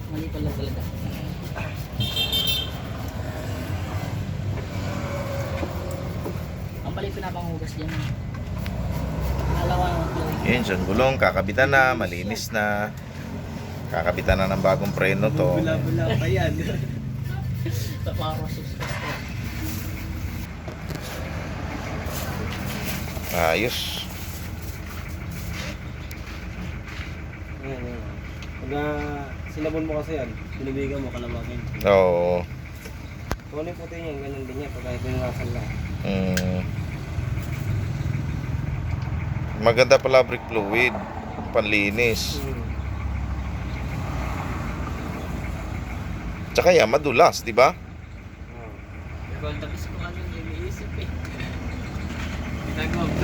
Mali pala talaga. Ang mali pinapangugas dyan. Alawa ng flow. Yun, yung gulong, kakabitan na, malinis na. Kakabitan na ng bagong preno to. Bula-bula pa yan. Sa paro suspect. Ayos. Ayan, ayan. Pag sinabon mo kasi yan, binibigan mo kalawagin. Oo. Kung ano yung puti niya, ganun din yan pag pinunasan lang. Maganda pala brake fluid. Panlinis. Tsaka yan, madulas, di ba? Pero ang tapos kung ano yung iniisip eh.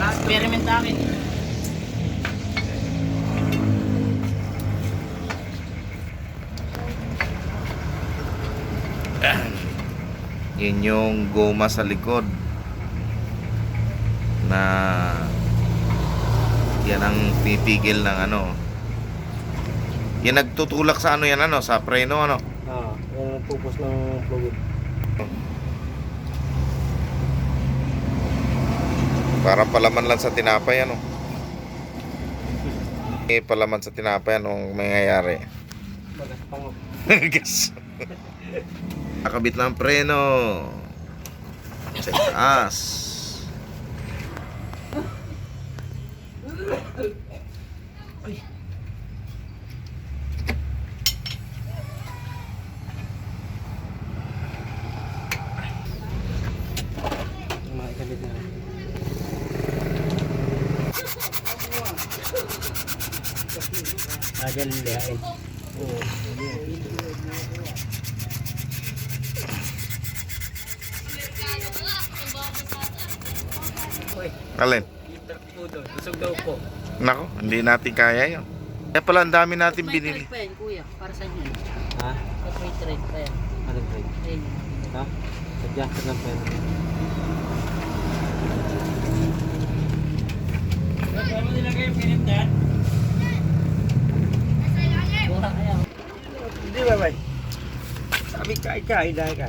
Experiment namin. Yun yung goma sa likod na yan ang pipigil ng ano. Yan nagtutulak sa ano yan ano, sa preno ano. Yan ang purpose ng fluid. Para palaman lang sa tinapay ano. Palaman sa tinapay anong mangyayari. Bagas pango. Gas. Nakabit na ang preno. Sa itaas. Makikabit na. Dyan lihain. Oo. Alin? Busog daw po. Nako, hindi natin kaya yun. Kaya pala ang dami natin May binili. trade pa yan, kuya. Para sa inyo. Ha? May trade pa yan. Anong trade? Ayun. Ha? Sadya ka ng pera. Kaya mo nilagay yung pinindan? Mura kaya. Hindi ba ba? Sabi ka, dahil ka.